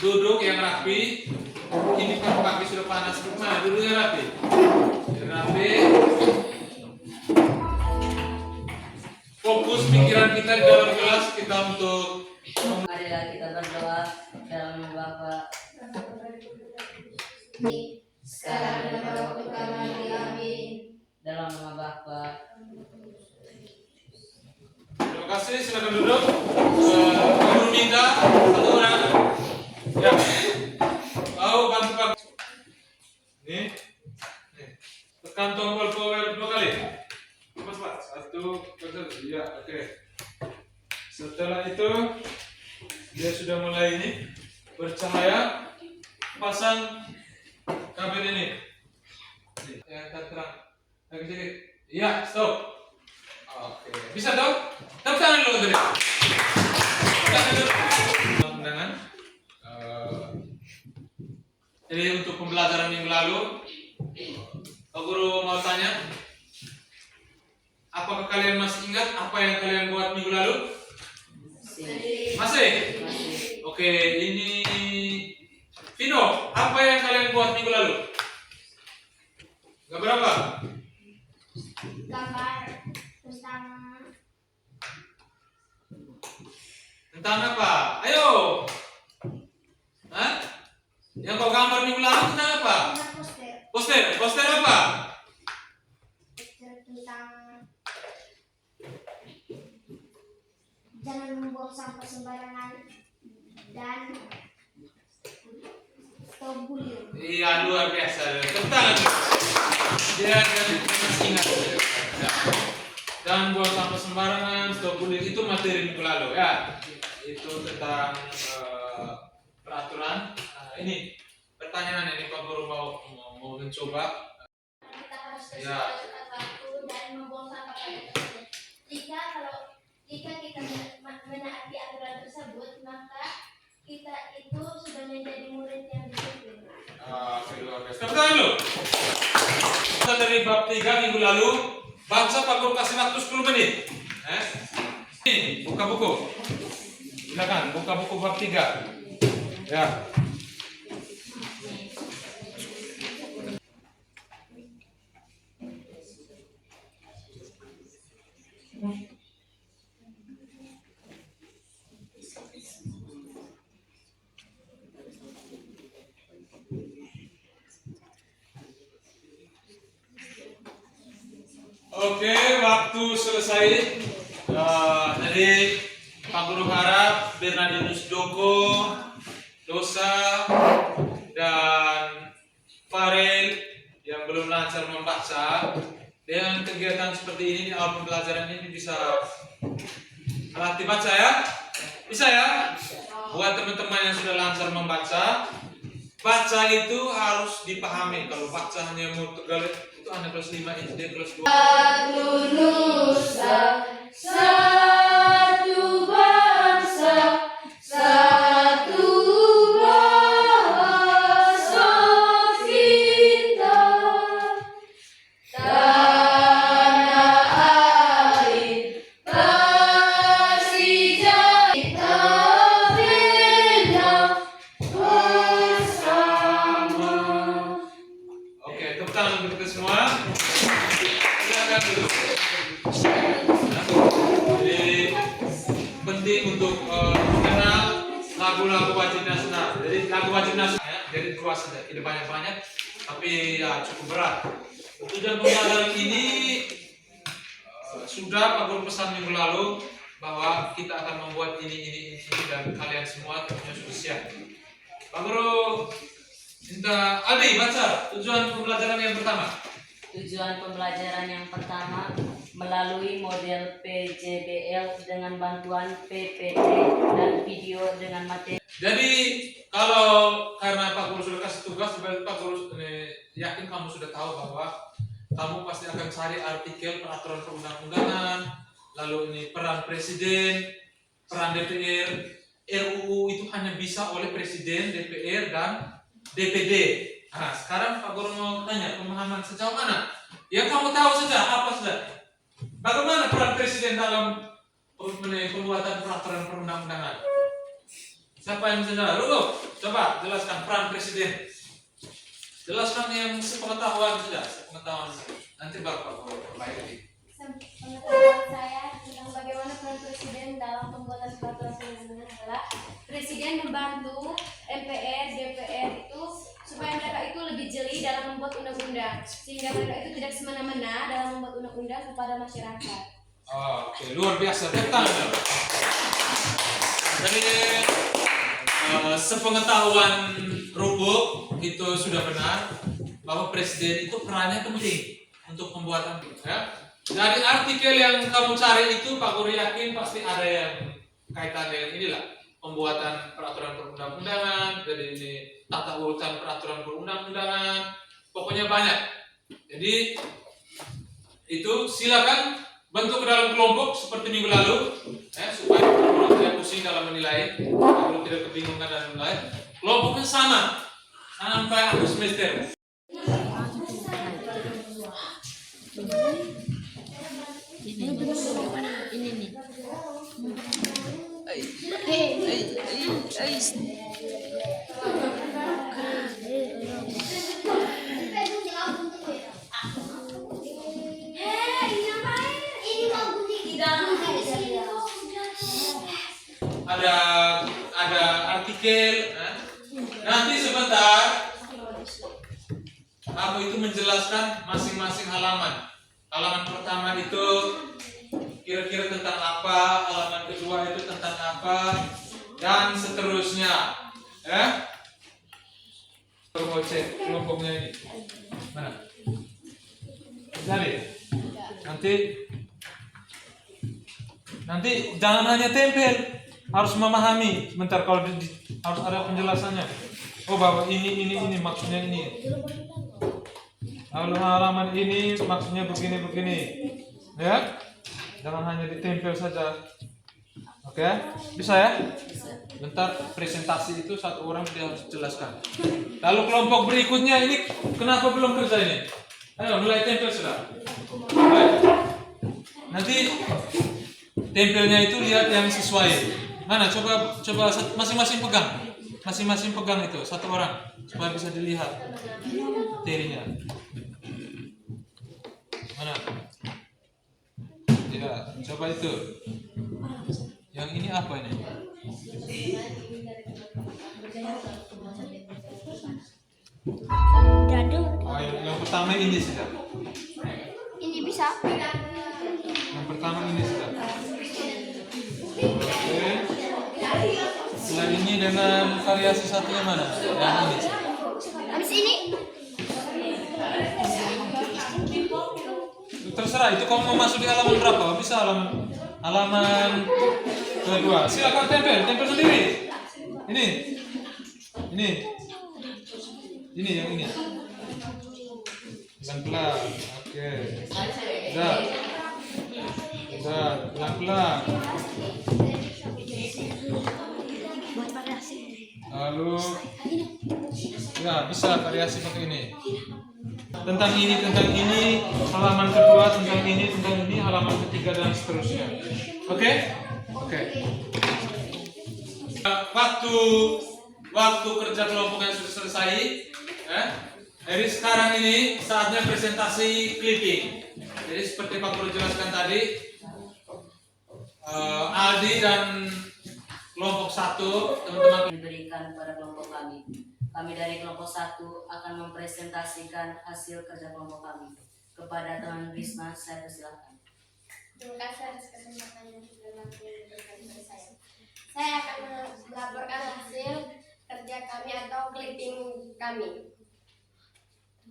Duduk yang rapi. Ini kaki sudah panas. Nah, duduk yang rapi. Yang rapi. Fokus pikiran kita di dalam kelas kita untuk. Marilah kita berdoa dalam nama Bapa. Sekarang dan pada waktu kami. Amin. Dalam nama Bapa. Terima kasih, silakan duduk. Guru minta satu orang. Ya. Kau bantu Pak. Nih. Tekan tombol power 2 kali. Cepat. 1, 2, ya, oke. Setelah itu dia sudah mulai ini bercahaya. Pasang kabel ini. Ya, terang. Lagi sedikit. Ya, stop. Oke, bisa dong? Tepuk tangan dulu tadi. Tangan dulu. Undangan. Jadi untuk pembelajaran minggu lalu, Pak Guru mau tanya, apakah kalian masih ingat apa yang kalian buat minggu lalu? Masih? Oke, ini Vino, apa yang kalian buat minggu lalu? Gak berapa? Gambar Tentang apa? Ayo. Hah? Yang kau gambar minggu lalu tentang apa? Poster apa? Tentang jangan membuang sampah sembarangan dan stop bullying. Iya, luar biasa. Tepuk tangan. Dia masih ingat. Jangan buang sampah sembarangan, stop bullying, itu materi minggu lalu ya. Itu tentang peraturan. Ini pertanyaan ini Pak Guru mau mencoba. Kita harus Ya. tepat waktu dan membuang sampah pada tempatnya. Jika kita menaati aturan tersebut, maka kita itu sudah menjadi murid yang disiplin. Oke, luar biasa. Tepuk tangan dulu. Kita dari bab 3 minggu lalu, baca Pak Guru kasih waktu 10 menit. Ini, buka buku. Silakan, buka buku bab 3. Ya. Oke, waktu selesai. Jadi Pak Guru harap Bernardinus Doko, Dosa, dan Farel yang belum lancar membaca, dengan kegiatan seperti ini di awal pembelajaran ini bisa melatih baca ya? Bisa ya? Buat teman-teman yang sudah lancar membaca, baca itu harus dipahami. Kalau baca hanya mau tegal itu anak kelas 5 SD, kelas 2. Satu nusa, satu bangsa, satu bahasa kita. Tanah air Persija kita bela bersama. Oke, tepuk tangan untuk kita semua. Silakan duduk. Jadi penting untuk mengenal lagu-lagu wajib nasional. Jadi lagu wajib nasional ya, jadi dua saja, tidak banyak-banyak, tapi ya cukup berat. Tujuan pembelajaran ini sudah Pak Guru pesan minggu lalu bahwa kita akan membuat ini dan kalian semua tentunya sudah siap. Pak Guru minta Aldi baca tujuan pembelajaran yang pertama. Tujuan pembelajaran yang pertama melalui model PJBL dengan bantuan PPT dan video dengan materi. Jadi kalau karena Pak Guru sudah kasih tugas, Pak Guru yakin kamu sudah tahu bahwa kamu pasti akan cari artikel peraturan perundang-undangan, lalu ini peran presiden, peran DPR, RUU itu hanya bisa oleh presiden, DPR dan DPD. Nah, sekarang Pak Guru mau tanya pemahaman sejauh mana? Yang kamu tahu saja apa saja? Bagaimana peran presiden dalam pembuatan peraturan perundang-undangan? Siapa yang bisa jawab? Rulu, coba jelaskan peran presiden. Jelaskan yang sepengetahuan sudah, sepengetahuan. Nanti bapak perbaiki. Pengetahuan saya tentang bagaimana peran presiden dalam pembuatan peraturan perundang-undangan adalah presiden membantu MPR, DPR itu supaya mereka itu lebih jeli dalam membuat undang-undang sehingga mereka itu tidak semena-mena dalam membuat undang-undang kepada masyarakat. Oke, luar biasa. Tentang jadi sepengetahuan Rubuk itu sudah benar bahwa presiden itu perannya penting untuk pembuatan ya. Dari artikel yang kamu cari itu Pak Guru yakin pasti ada yang kaitan dengan inilah pembuatan peraturan perundang-undangan, jadi ini tata urutan peraturan perundang-undangan, pokoknya banyak. Jadi itu silakan bentuk ke dalam kelompok seperti minggu lalu ya, supaya Guru tidak pusing dalam menilai, Guru tidak kebingungan dan menilai. Kelompoknya sama sampai akhir semester. Ada artikel nanti sebentar aku itu menjelaskan masing-masing halaman. Halaman pertama itu kira-kira tentang apa, halaman kedua itu tentang apa, dan seterusnya ya. Mau cek kelompoknya ini mana? Jadi nanti jangan hanya tempel, harus memahami. Sebentar kalau harus ada penjelasannya. Oh bahwa ini maksudnya ini. Lalu halaman ini maksudnya begini ya. Jangan hanya ditempel saja. Oke, bisa ya? Bentar presentasi itu satu orang dia harus jelaskan. Lalu kelompok berikutnya ini kenapa belum kerja ini? Ayo mulai tempel sudah. Baik. Nanti tempelnya itu lihat yang sesuai. Mana coba masing-masing pegang. Masing-masing pegang itu satu orang supaya bisa dilihat materinya. Mana? Tidak, coba itu. Yang ini apa ini? Oh, yang pertama ini sudah. Ini bisa. Yang pertama ini sudah. Oke. Setelah ini dengan variasi satunya mana? Yang ini. Habis ini Terserah itu kamu mau masuk di halaman berapa? Bisa halaman kedua. Silakan tempel sendiri. Ini yang ini. Pelan-pelan. Oke. Udah, pelan-pelan. Lalu ya bisa variasi pakai ini. Tentang ini, halaman kedua tentang ini, halaman ketiga dan seterusnya. Oke? Waktu kerja kelompoknya sudah selesai. Jadi sekarang ini saatnya presentasi clipping. Jadi seperti Pak Guru jelaskan tadi, Aldi dan kelompok 1 teman-teman diberikan kepada kelompok kami. Kami dari kelompok 1 akan mempresentasikan hasil kerja kelompok kami. Kepada teman Risma, saya persilakan. terima kasih atas kesempatan yang sudah diberikan kepada saya. Saya akan melaporkan hasil kerja kami atau clipping kami.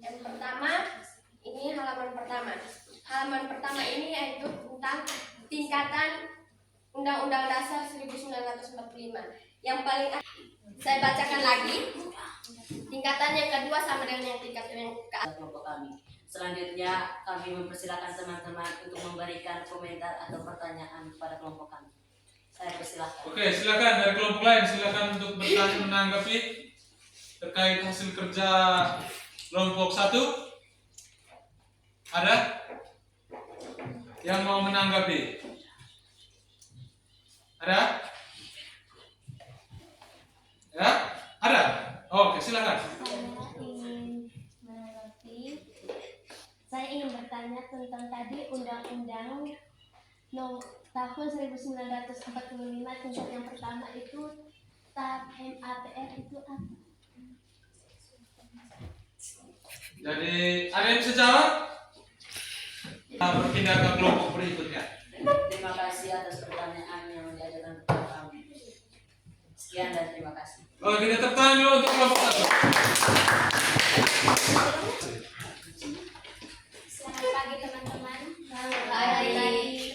Yang pertama, ini halaman pertama. Halaman pertama ini yaitu tentang tingkatan Undang-Undang Dasar 1945. Yang paling saya bacakan lagi. Tingkatan yang kedua sama dengan yang tingkatan yang ke atas. Kelompok kami. Selanjutnya kami mempersilakan teman-teman untuk memberikan komentar atau pertanyaan kepada kelompok kami. Saya persilakan. Oke, silakan dari kelompok lain silakan untuk bertanya menanggapi terkait hasil kerja kelompok 1. Ada yang mau menanggapi? Ada? silakan. Saya ingin bertanya tentang tadi undang-undang tahun 1945 tingkat yang pertama itu tahap MATR itu apa? Jadi ada yang bisa jawab? Kita berpindah ke kelompok berikutnya. Terima kasih atas pertanyaan yang diajarkan kepada kami. Sekian dan terima kasih. Oke, kita tepuk tangan dulu untuk kelompok satu. Selamat pagi teman-teman. Selamat pagi.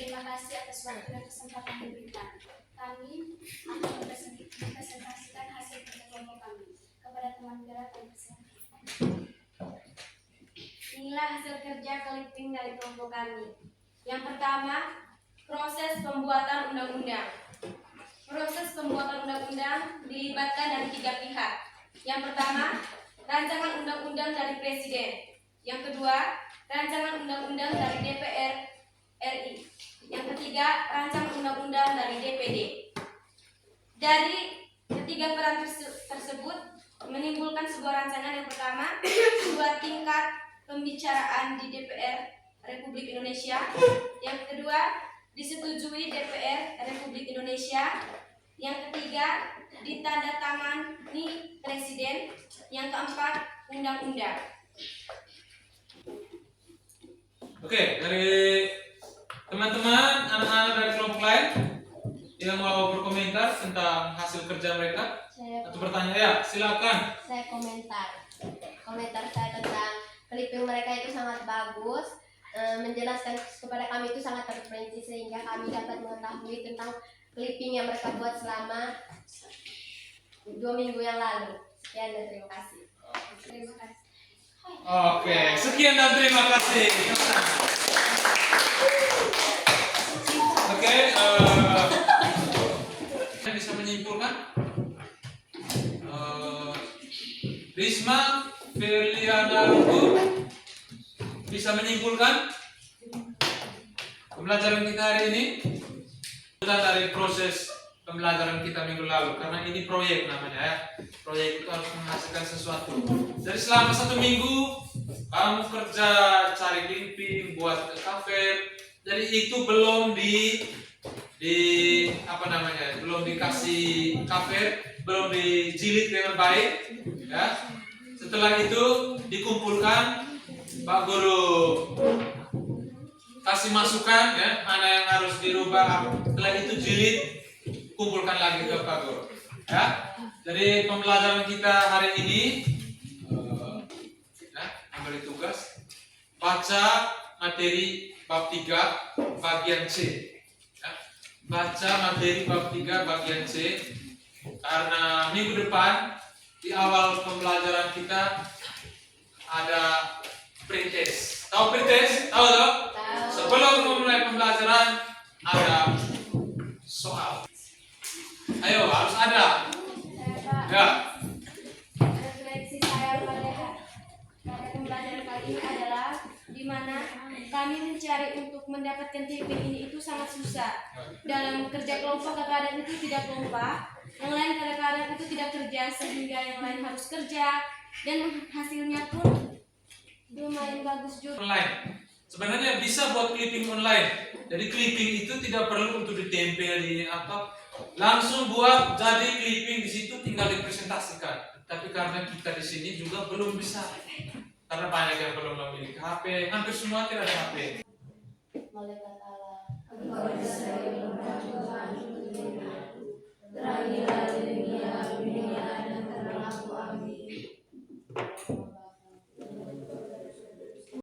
Terima kasih atas waktu dan kesempatan yang diberikan. Kami akan mempresentasikan hasil kerja kelompok kami kepada teman gerak dan kesehatan. Inilah hasil kerja clipping dari kelompok kami. Yang pertama, proses pembuatan undang-undang. Proses pembuatan undang-undang dilibatkan dari 3 pihak. Yang pertama, rancangan undang-undang dari Presiden. Yang kedua, rancangan undang-undang dari DPR RI. Yang ketiga, rancangan undang-undang dari DPD. Dari ketiga peran tersebut menimbulkan sebuah rancangan. Yang pertama, sebuah tingkat pembicaraan di DPR Republik Indonesia. Yang kedua, disetujui DPR Republik Indonesia. Yang ketiga, ditandatangani Presiden. Yang keempat, undang-undang. Oke, dari teman-teman, anak-anak dari kelompok lain yang mau berkomentar tentang hasil kerja mereka atau bertanya, ya silakan. Saya komentar saya tentang clipping mereka itu sangat bagus, menjelaskan kepada kami itu sangat terperinci sehingga kami dapat mengetahui tentang clipping yang mereka buat selama 2 minggu yang lalu. Sekian dan terima kasih. Terima kasih. Oke, sekian dan terima kasih. Oke, saya bisa menyimpulkan. Risma Firliana Lugu bisa menyimpulkan pembelajaran kita hari ini dari proses pembelajaran kita minggu lalu, karena ini proyek namanya ya. Proyek itu harus menghasilkan sesuatu. Jadi selama 1 minggu kamu kerja cari clipping, buat cover. Jadi itu belum belum dikasih cover, belum dijilid dengan baik ya. Setelah itu dikumpulkan, Pak Guru kasih masukan ya, mana yang harus dirubah. Setelah itu jilid, kumpulkan lagi ke Pak Guru ya. Jadi pembelajaran kita hari ini ambil tugas baca materi bab 3 bagian C ya. Baca materi bab 3 bagian C, karena minggu depan di awal pembelajaran kita ada pretest. Tahu pretest? Tahu toh? Sebelum memulai pembelajaran ada soal. Ayo, harus ada. Ya. Refleksi saya pada pembelajaran kali ini adalah di mana kami mencari untuk mendapatkan clipping ini itu sangat susah. Dalam kerja kelompok kadang-kadang itu tidak kompak, yang lain kadang-kadang itu tidak kerja sehingga yang lain harus kerja, dan hasilnya pun lumayan bagus juga. Online. Sebenarnya bisa buat clipping online. Jadi clipping itu tidak perlu untuk ditempel di apa. Langsung buat jadi clipping di situ, tinggal dipresentasikan. Tapi karena kita di sini juga belum bisa. Karena banyak yang belum memiliki HP, hampir semua tidak ada HP. Malaikat Allah.